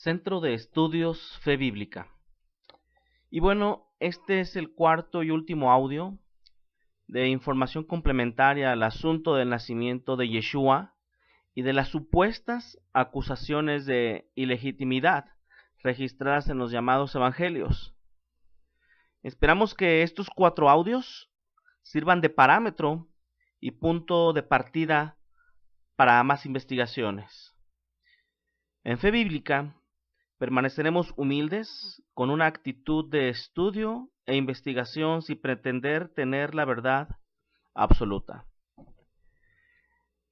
Centro de Estudios Fe Bíblica. Y bueno, este es el cuarto y último audio de información complementaria al asunto del nacimiento de Yeshua y de las supuestas acusaciones de ilegitimidad registradas en los llamados evangelios. Esperamos que estos 4 audios sirvan de parámetro y punto de partida para más investigaciones. En Fe Bíblica permaneceremos humildes, con una actitud de estudio e investigación sin pretender tener la verdad absoluta.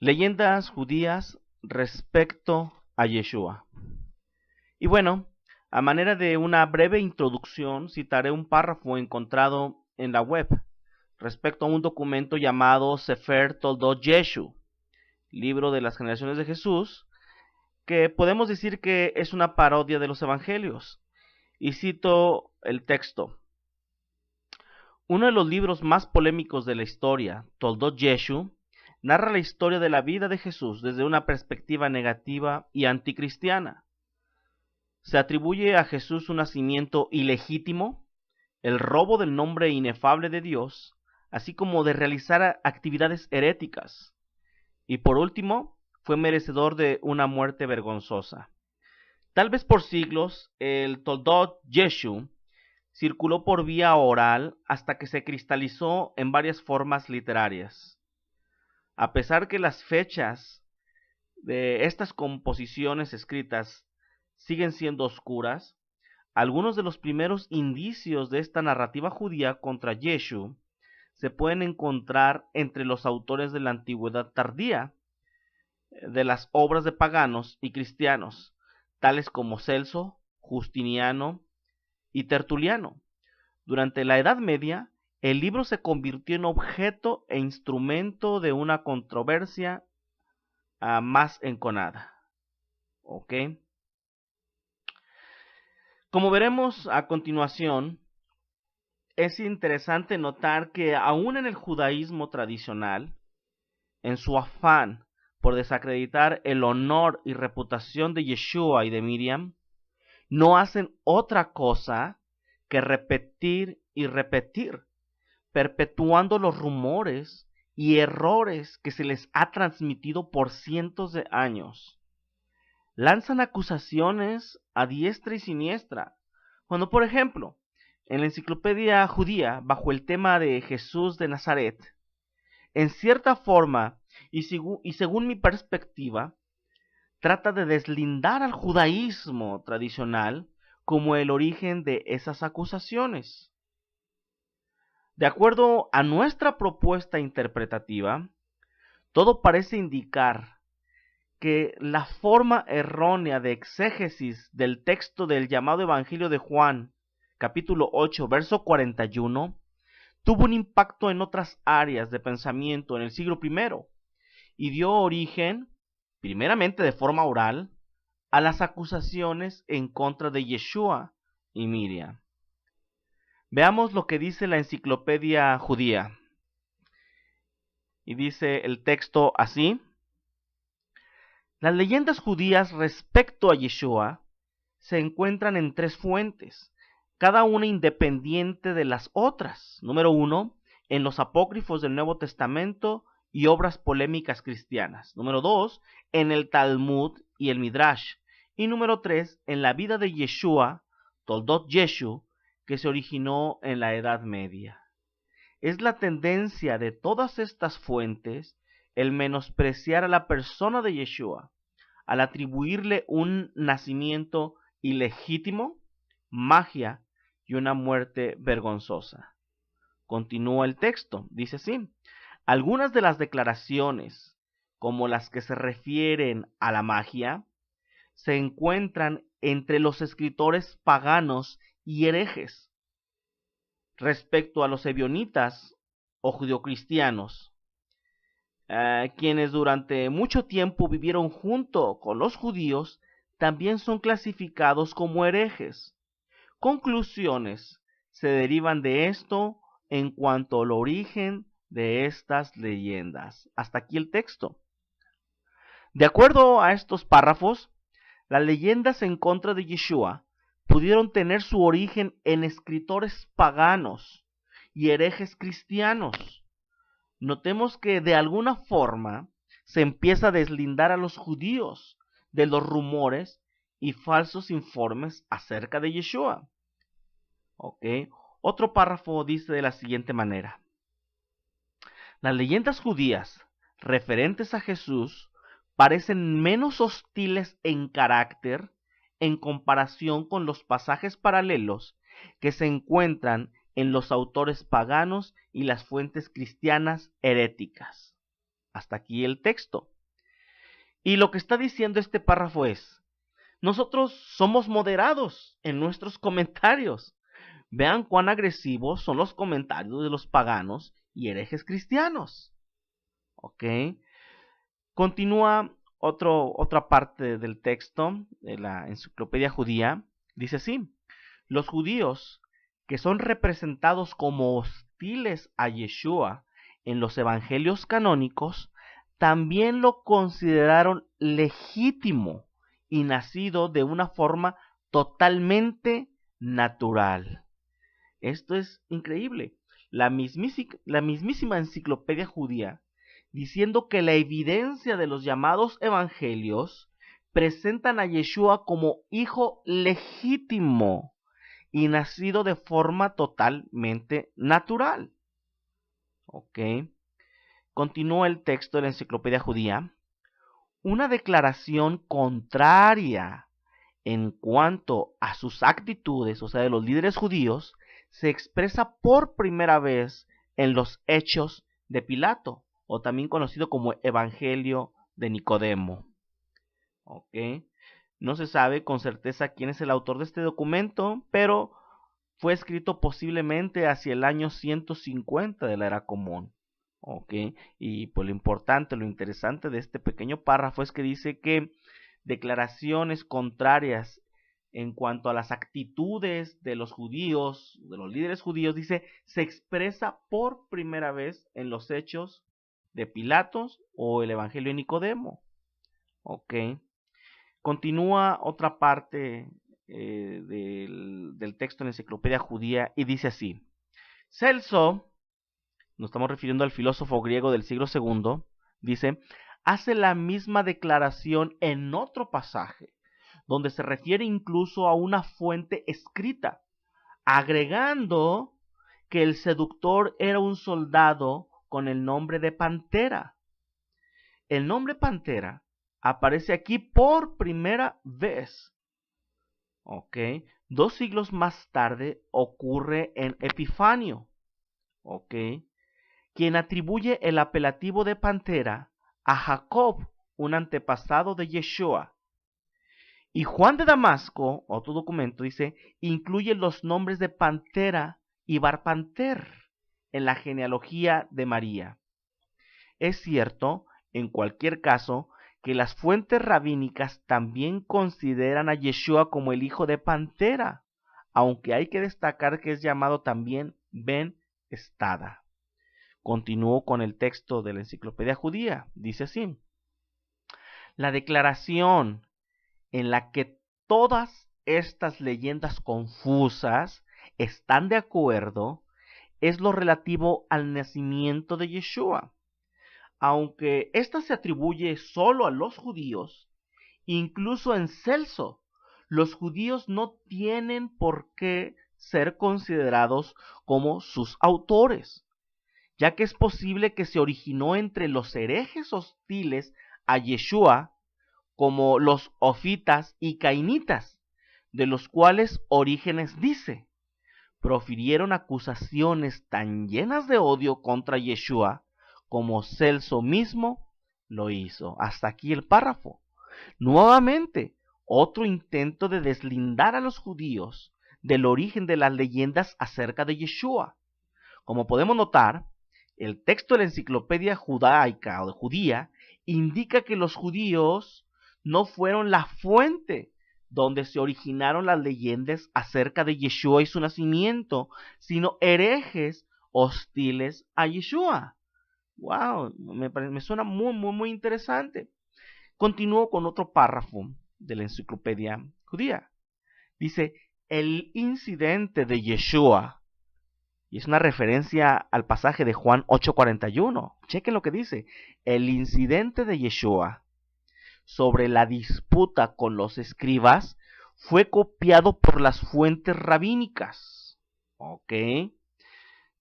Leyendas judías respecto a Yeshua. Y bueno, a manera de una breve introducción, citaré un párrafo encontrado en la web respecto a un documento llamado Sefer Toldot Yeshu, libro de las generaciones de Jesús, que podemos decir que es una parodia de los evangelios. Y cito el texto. Uno de los libros más polémicos de la historia, Toldot Yeshu, narra la historia de la vida de Jesús desde una perspectiva negativa y anticristiana. Se atribuye a Jesús un nacimiento ilegítimo, el robo del nombre inefable de Dios, así como de realizar actividades heréticas. Y por último, fue merecedor de una muerte vergonzosa. Tal vez por siglos, el Toldot Yeshu circuló por vía oral hasta que se cristalizó en varias formas literarias. A pesar que las fechas de estas composiciones escritas siguen siendo oscuras, algunos de los primeros indicios de esta narrativa judía contra Yeshu se pueden encontrar entre los autores de la antigüedad tardía, de las obras de paganos y cristianos, tales como Celso, Justiniano y Tertuliano. Durante la Edad Media, el libro se convirtió en objeto e instrumento de una controversia más enconada. ¿Ok? Como veremos a continuación, es interesante notar que aún en el judaísmo tradicional, en su afán por desacreditar el honor y reputación de Yeshua y de Miriam, no hacen otra cosa que repetir y repetir, perpetuando los rumores y errores que se les ha transmitido por cientos de años. Lanzan acusaciones a diestra y siniestra, cuando, por ejemplo, en la enciclopedia judía, bajo el tema de Jesús de Nazaret, en cierta forma, y según mi perspectiva, trata de deslindar al judaísmo tradicional como el origen de esas acusaciones. De acuerdo a nuestra propuesta interpretativa, todo parece indicar que la forma errónea de exégesis del texto del llamado Evangelio de Juan, capítulo 8, verso 41, tuvo un impacto en otras áreas de pensamiento en el siglo I y dio origen, primeramente de forma oral, a las acusaciones en contra de Yeshua y Miriam. Veamos lo que dice la enciclopedia judía. Y dice el texto así: las leyendas judías respecto a Yeshua se encuentran en 3 fuentes, cada una independiente de las otras. Número 1, en los apócrifos del Nuevo Testamento y obras polémicas cristianas. Número 2, en el Talmud y el Midrash. Y número 3, en la vida de Yeshua, Toldot Yeshu, que se originó en la Edad Media. Es la tendencia de todas estas fuentes el menospreciar a la persona de Yeshua, al atribuirle un nacimiento ilegítimo, magia y una muerte vergonzosa. Continúa el texto, dice así: algunas de las declaraciones, como las que se refieren a la magia, se encuentran entre los escritores paganos y herejes. Respecto a los ebionitas o judeocristianos, quienes durante mucho tiempo vivieron junto con los judíos, también son clasificados como herejes. Conclusiones se derivan de esto en cuanto al origen de estas leyendas. Hasta aquí el texto. De acuerdo a estos párrafos, Las leyendas en contra de Yeshua pudieron tener su origen en escritores paganos y herejes cristianos. Notemos que de alguna forma se empieza a deslindar a los judíos de los rumores y falsos informes acerca de Yeshua. ¿Ok? Otro párrafo dice de la siguiente manera: las leyendas judías referentes a Jesús parecen menos hostiles en carácter en comparación con los pasajes paralelos que se encuentran en los autores paganos y las fuentes cristianas heréticas. Hasta aquí el texto. Y lo que está diciendo este párrafo es: nosotros somos moderados en nuestros comentarios. Vean cuán agresivos son los comentarios de los paganos y herejes cristianos. ¿Ok? Continúa otra parte del texto de la enciclopedia judía. Dice así: los judíos que son representados como hostiles a Yeshua en los evangelios canónicos también lo consideraron legítimo y nacido de una forma totalmente natural. Esto es increíble. La mismísima enciclopedia judía diciendo que la evidencia de los llamados evangelios presentan a Yeshua como hijo legítimo y nacido de forma totalmente natural. ¿Ok? Continúa el texto de la enciclopedia judía. Una declaración contraria en cuanto a sus actitudes, o sea, de los líderes judíos, se expresa por primera vez en los Hechos de Pilato, o también conocido como Evangelio de Nicodemo. ¿Ok? No se sabe con certeza quién es el autor de este documento, pero fue escrito posiblemente hacia el año 150 de la era común. ¿Ok? Y pues lo importante, lo interesante de este pequeño párrafo es que dice que declaraciones contrarias en cuanto a las actitudes de los judíos, de los líderes judíos, dice, se expresa por primera vez en los Hechos de Pilatos o el Evangelio de Nicodemo. ¿Ok? Continúa otra parte del texto en la enciclopedia judía y dice así: Celso, nos estamos refiriendo al filósofo griego del siglo II, dice, hace la misma declaración en otro pasaje, donde se refiere incluso a una fuente escrita, agregando que el seductor era un soldado con el nombre de Pantera. El nombre Pantera aparece aquí por primera vez. ¿Ok? 2 siglos más tarde ocurre en Epifanio. ¿Ok? Quien atribuye el apelativo de Pantera a Jacob, un antepasado de Yeshua. Y Juan de Damasco, otro documento, dice, incluye los nombres de Pantera y Barpanter en la genealogía de María. Es cierto, en cualquier caso, que las fuentes rabínicas también consideran a Yeshua como el hijo de Pantera, aunque hay que destacar que es llamado también Ben Estada. Continúo con el texto de la enciclopedia judía. Dice así: la declaración en la que todas estas leyendas confusas están de acuerdo es lo relativo al nacimiento de Yeshua. Aunque ésta se atribuye solo a los judíos, incluso en Celso, los judíos no tienen por qué ser considerados como sus autores, ya que es posible que se originó entre los herejes hostiles a Yeshua, como los ofitas y cainitas, de los cuales Orígenes dice, profirieron acusaciones tan llenas de odio contra Yeshua como Celso mismo lo hizo. Hasta aquí el párrafo. Nuevamente, otro intento de deslindar a los judíos del origen de las leyendas acerca de Yeshua. Como podemos notar, el texto de la enciclopedia judaica o judía indica que los judíos no fueron la fuente donde se originaron las leyendas acerca de Yeshua y su nacimiento, sino herejes hostiles a Yeshua. Wow, me suena muy interesante. Continúo con otro párrafo de la Enciclopedia Judía. Dice, el incidente de Yeshua, y es una referencia al pasaje de Juan 8:41. Chequen lo que dice. El incidente de Yeshua sobre la disputa con los escribas fue copiado por las fuentes rabínicas. ¿Ok?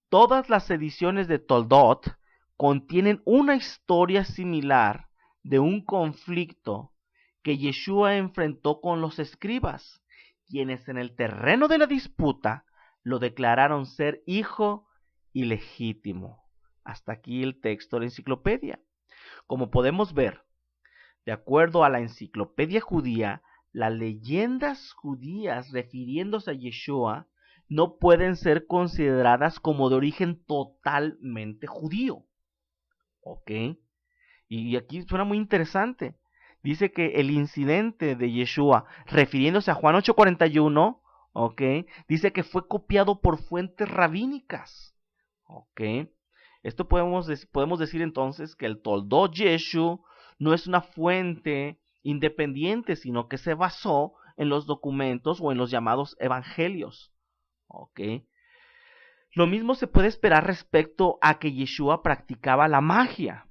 Todas las ediciones de Toldot contienen una historia similar de un conflicto que Yeshua enfrentó con los escribas, quienes en el terreno de la disputa lo declararon ser hijo ilegítimo. Hasta aquí el texto de la enciclopedia. Como podemos ver, de acuerdo a la Enciclopedia Judía, las leyendas judías refiriéndose a Yeshua no pueden ser consideradas como de origen totalmente judío. ¿Ok? Y aquí suena muy interesante. Dice que el incidente de Yeshua, refiriéndose a Juan 8:41, ¿ok? Dice que fue copiado por fuentes rabínicas. ¿Ok? Esto podemos decir entonces que el Toldot Yeshu no es una fuente independiente, sino que se basó en los documentos o en los llamados evangelios. ¿Ok? Lo mismo se puede esperar respecto a que Yeshua practicaba la magia.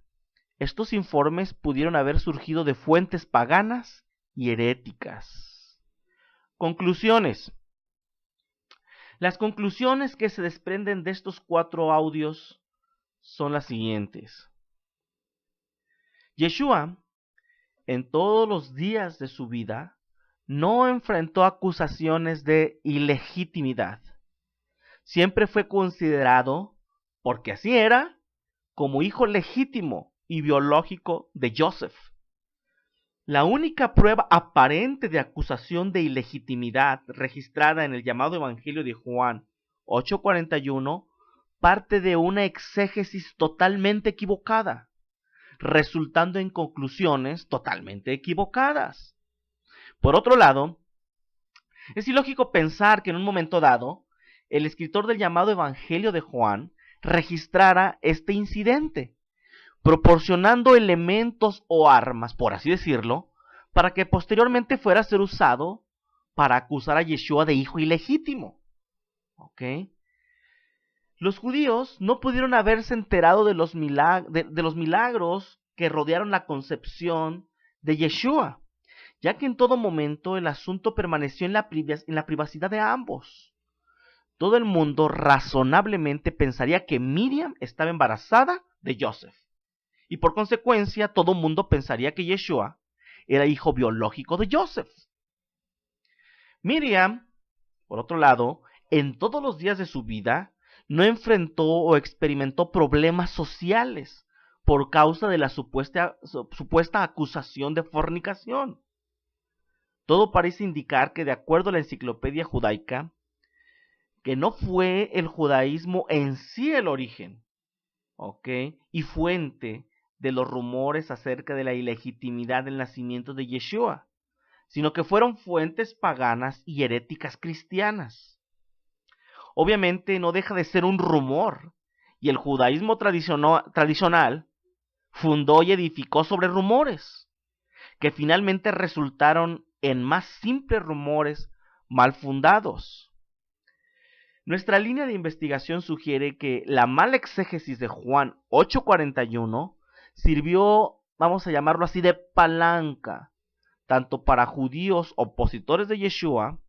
Estos informes pudieron haber surgido de fuentes paganas y heréticas. Conclusiones. Las conclusiones que se desprenden de estos 4 audios son las siguientes. Yeshua, en todos los días de su vida, no enfrentó acusaciones de ilegitimidad. Siempre fue considerado, porque así era, como hijo legítimo y biológico de Joseph. La única prueba aparente de acusación de ilegitimidad registrada en el llamado Evangelio de Juan 8:41 parte de una exégesis totalmente equivocada, resultando en conclusiones totalmente equivocadas. Por otro lado, es ilógico pensar que en un momento dado, el escritor del llamado Evangelio de Juan registrara este incidente, proporcionando elementos o armas, por así decirlo, para que posteriormente fuera a ser usado para acusar a Yeshua de hijo ilegítimo. ¿Ok? Los judíos no pudieron haberse enterado de los milagros que rodearon la concepción de Yeshua, ya que en todo momento el asunto permaneció en la privacidad de ambos. Todo el mundo razonablemente pensaría que Miriam estaba embarazada de Joseph, y por consecuencia todo el mundo pensaría que Yeshua era hijo biológico de Joseph. Miriam, por otro lado, en todos los días de su vida, no enfrentó o experimentó problemas sociales por causa de la supuesta acusación de fornicación. Todo parece indicar que, de acuerdo a la Enciclopedia Judaica, que no fue el judaísmo en sí el origen, ¿ok?, y fuente de los rumores acerca de la ilegitimidad del nacimiento de Yeshua, sino que fueron fuentes paganas y heréticas cristianas. Obviamente no deja de ser un rumor, y el judaísmo tradicional fundó y edificó sobre rumores, que finalmente resultaron en más simples rumores mal fundados. Nuestra línea de investigación sugiere que la mala exégesis de Juan 8:41 sirvió, vamos a llamarlo así, de palanca, tanto para judíos opositores de Yeshua,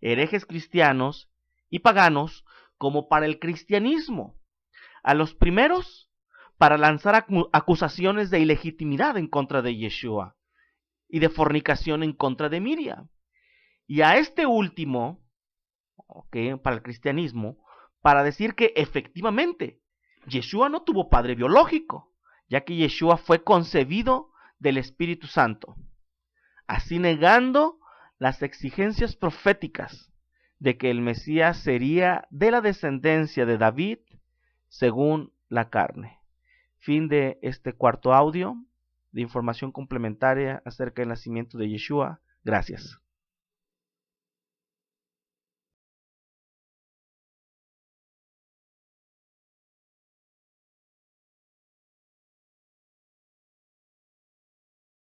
herejes cristianos y paganos, como para el cristianismo. A los primeros, para lanzar acusaciones de ilegitimidad en contra de Yeshua y de fornicación en contra de Miriam. Y a este último, para el cristianismo, para decir que efectivamente Yeshua no tuvo padre biológico, ya que Yeshua fue concebido del Espíritu Santo, así negando las exigencias proféticas de que el Mesías sería de la descendencia de David según la carne. Fin de este 4 audio de información complementaria acerca del nacimiento de Yeshua. Gracias.